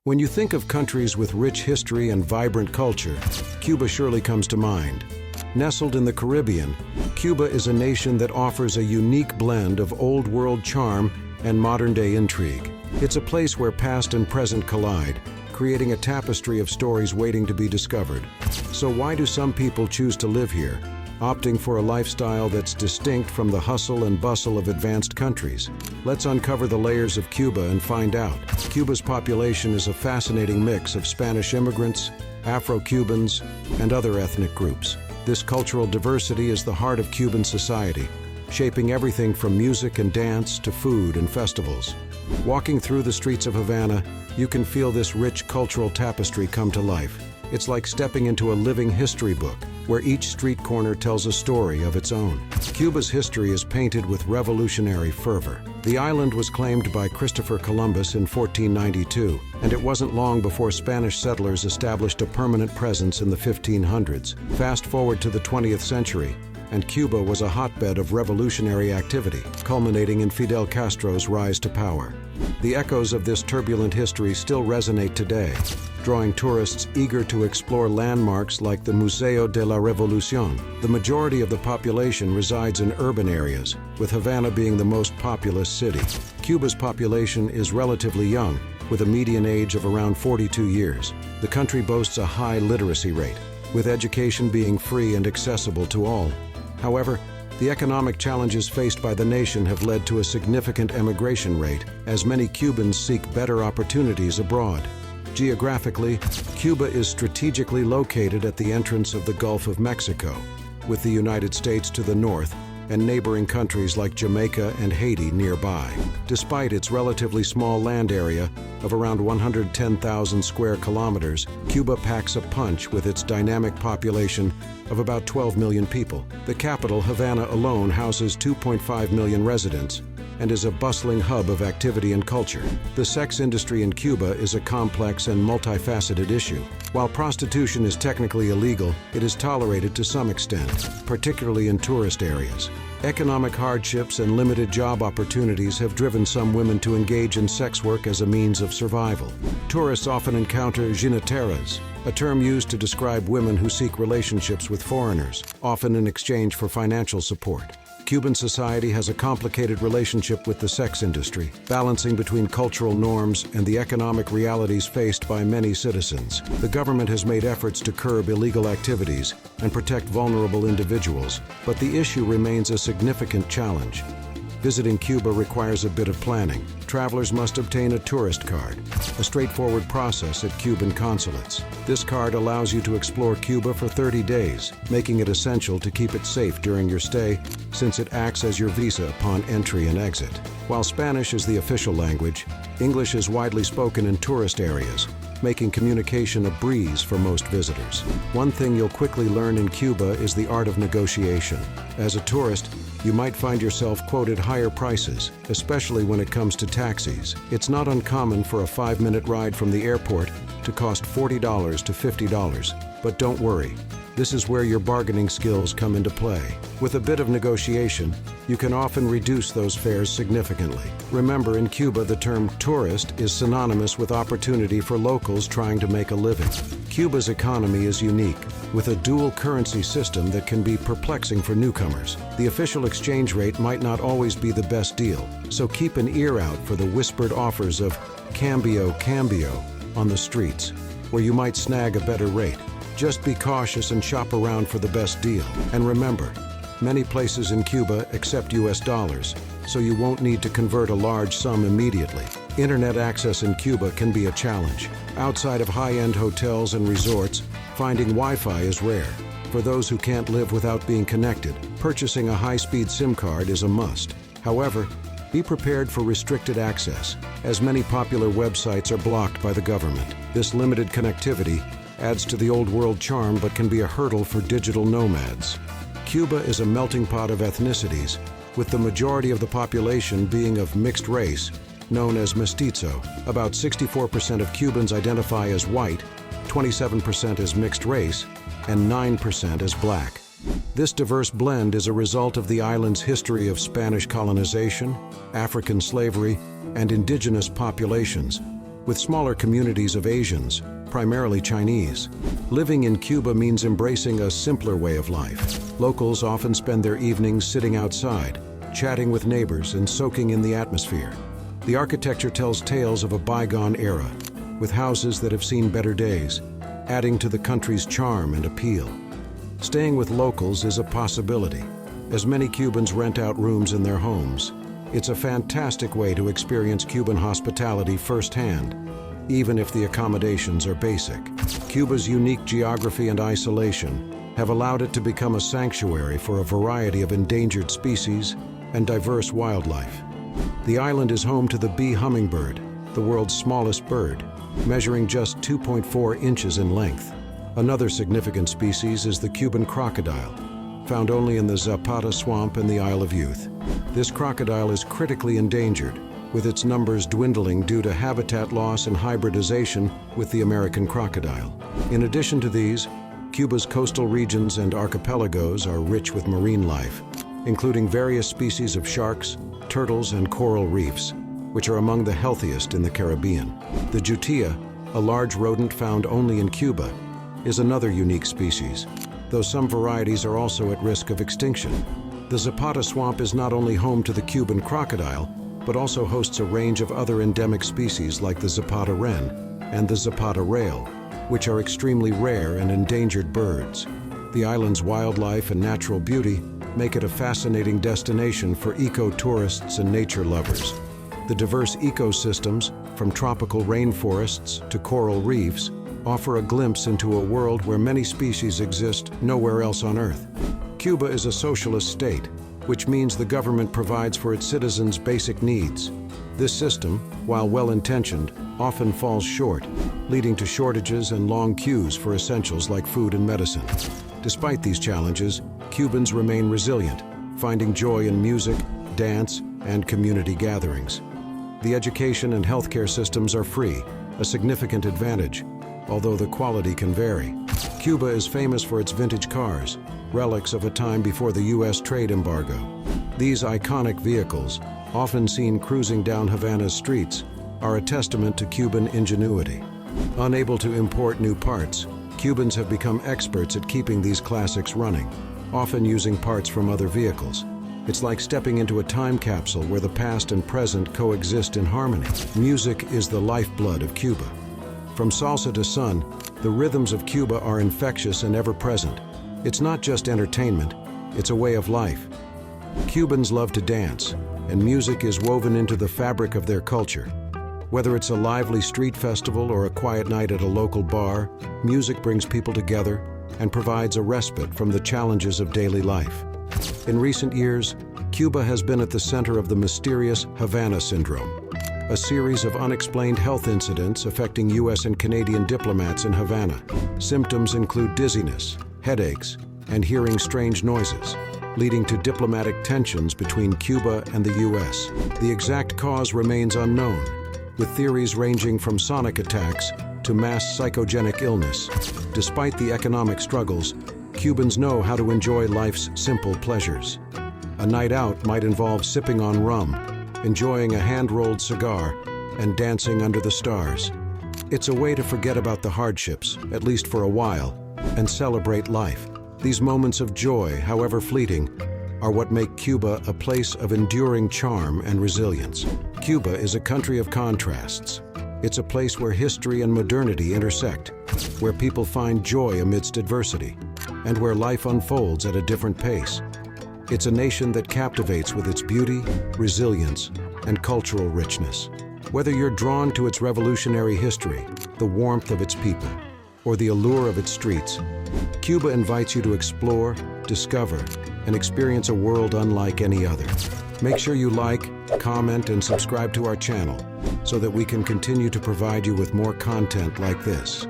When you think of countries with rich history and vibrant culture, Cuba surely comes to mind. Nestled in the Caribbean, Cuba is a nation that offers a unique blend of old-world charm and modern-day intrigue. It's a place where past and present collide, creating a tapestry of stories waiting to be discovered. So why do some people choose to live here, opting for a lifestyle that's distinct from the hustle and bustle of advanced countries? Let's uncover the layers of Cuba and find out. Cuba's population is a fascinating mix of Spanish immigrants, Afro-Cubans, and other ethnic groups. This cultural diversity is the heart of Cuban society, shaping everything from music and dance to food and festivals. Walking through the streets of Havana, you can feel this rich cultural tapestry come to life. It's like stepping into a living history book, where each street corner tells a story of its own. Cuba's history is painted with revolutionary fervor. The island was claimed by Christopher Columbus in 1492, and it wasn't long before Spanish settlers established a permanent presence in the 1500s. Fast forward to the 20th century, and Cuba was a hotbed of revolutionary activity, culminating in Fidel Castro's rise to power. The echoes of this turbulent history still resonate today, drawing tourists eager to explore landmarks like the Museo de la Revolución. The majority of the population resides in urban areas, with Havana being the most populous city. Cuba's population is relatively young, with a median age of around 42 years. The country boasts a high literacy rate, with education being free and accessible to all. However, the economic challenges faced by the nation have led to a significant emigration rate, as many Cubans seek better opportunities abroad. Geographically, Cuba is strategically located at the entrance of the Gulf of Mexico, with the United States to the north and neighboring countries like Jamaica and Haiti nearby. Despite its relatively small land area of around 110,000 square kilometers, Cuba packs a punch with its dynamic population of about 12 million people. The capital, Havana, alone houses 2.5 million residents and is a bustling hub of activity and culture. The sex industry in Cuba is a complex and multifaceted issue. While prostitution is technically illegal, it is tolerated to some extent, particularly in tourist areas. Economic hardships and limited job opportunities have driven some women to engage in sex work as a means of survival. Tourists often encounter jineteras, a term used to describe women who seek relationships with foreigners, often in exchange for financial support. Cuban society has a complicated relationship with the sex industry, balancing between cultural norms and the economic realities faced by many citizens. The government has made efforts to curb illegal activities and protect vulnerable individuals, but the issue remains a significant challenge. Visiting Cuba requires a bit of planning. Travelers must obtain a tourist card, a straightforward process at Cuban consulates. This card allows you to explore Cuba for 30 days, making it essential to keep it safe during your stay, since it acts as your visa upon entry and exit. While Spanish is the official language, English is widely spoken in tourist areas, making communication a breeze for most visitors. One thing you'll quickly learn in Cuba is the art of negotiation. As a tourist, you might find yourself quoted higher prices, especially when it comes to taxis. It's not uncommon for a 5-minute ride from the airport to cost $40 to $50. But don't worry, this is where your bargaining skills come into play. With a bit of negotiation, you can often reduce those fares significantly. Remember, in Cuba, the term tourist is synonymous with opportunity for locals trying to make a living. Cuba's economy is unique, with a dual currency system that can be perplexing for newcomers. The official exchange rate might not always be the best deal, so keep an ear out for the whispered offers of cambio on the streets, where you might snag a better rate. Just be cautious and shop around for the best deal. And remember, many places in Cuba accept US dollars, so you won't need to convert a large sum immediately. Internet access in Cuba can be a challenge. Outside of high-end hotels and resorts, finding Wi-Fi is rare. For those who can't live without being connected, purchasing a high-speed SIM card is a must. However, be prepared for restricted access, as many popular websites are blocked by the government. This limited connectivity adds to the old world charm but can be a hurdle for digital nomads. Cuba is a melting pot of ethnicities, with the majority of the population being of mixed race, known as mestizo. About 64% of Cubans identify as white, 27% as mixed race, and 9% as black. This diverse blend is a result of the island's history of Spanish colonization, African slavery, and indigenous populations, with smaller communities of Asians, primarily Chinese. Living in Cuba means embracing a simpler way of life. Locals often spend their evenings sitting outside, chatting with neighbors and soaking in the atmosphere. The architecture tells tales of a bygone era, with houses that have seen better days, adding to the country's charm and appeal. Staying with locals is a possibility, as many Cubans rent out rooms in their homes. It's a fantastic way to experience Cuban hospitality firsthand, even if the accommodations are basic. Cuba's unique geography and isolation have allowed it to become a sanctuary for a variety of endangered species and diverse wildlife. The island is home to the bee hummingbird, the world's smallest bird, measuring just 2.4 inches in length. Another significant species is the Cuban crocodile, found only in the Zapata swamp in the Isle of Youth. This crocodile is critically endangered, with its numbers dwindling due to habitat loss and hybridization with the American crocodile. In addition to these, Cuba's coastal regions and archipelagos are rich with marine life, including various species of sharks, turtles, and coral reefs, which are among the healthiest in the Caribbean. The jutia, a large rodent found only in Cuba, is another unique species, though some varieties are also at risk of extinction. The Zapata swamp is not only home to the Cuban crocodile, but also hosts a range of other endemic species like the Zapata wren and the Zapata rail, which are extremely rare and endangered birds. The island's wildlife and natural beauty make it a fascinating destination for eco-tourists and nature lovers. The diverse ecosystems, from tropical rainforests to coral reefs, offer a glimpse into a world where many species exist nowhere else on Earth. Cuba is a socialist state, which means the government provides for its citizens' basic needs. This system, while well-intentioned, often falls short, leading to shortages and long queues for essentials like food and medicine. Despite these challenges, Cubans remain resilient, finding joy in music, dance, and community gatherings. The education and healthcare systems are free, a significant advantage, although the quality can vary. Cuba is famous for its vintage cars, relics of a time before the U.S. trade embargo. These iconic vehicles, often seen cruising down Havana's streets, are a testament to Cuban ingenuity. Unable to import new parts, Cubans have become experts at keeping these classics running, often using parts from other vehicles. It's like stepping into a time capsule where the past and present coexist in harmony. Music is the lifeblood of Cuba. From salsa to son, the rhythms of Cuba are infectious and ever-present. It's not just entertainment, it's a way of life. Cubans love to dance, and music is woven into the fabric of their culture. Whether it's a lively street festival or a quiet night at a local bar, music brings people together and provides a respite from the challenges of daily life. In recent years, Cuba has been at the center of the mysterious Havana syndrome, a series of unexplained health incidents affecting U.S. and Canadian diplomats in Havana. Symptoms include dizziness, headaches, and hearing strange noises, leading to diplomatic tensions between Cuba and the U.S. The exact cause remains unknown, with theories ranging from sonic attacks to mass psychogenic illness. Despite the economic struggles, Cubans know how to enjoy life's simple pleasures. A night out might involve sipping on rum, enjoying a hand-rolled cigar, and dancing under the stars. It's a way to forget about the hardships, at least for a while, and celebrate life. These moments of joy, however fleeting, are what make Cuba a place of enduring charm and resilience. Cuba is a country of contrasts. It's a place where history and modernity intersect, where people find joy amidst adversity, and where life unfolds at a different pace. It's a nation that captivates with its beauty, resilience, and cultural richness. Whether you're drawn to its revolutionary history, the warmth of its people, or the allure of its streets, Cuba invites you to explore, discover, and experience a world unlike any other. Make sure you like, comment, and subscribe to our channel so that we can continue to provide you with more content like this.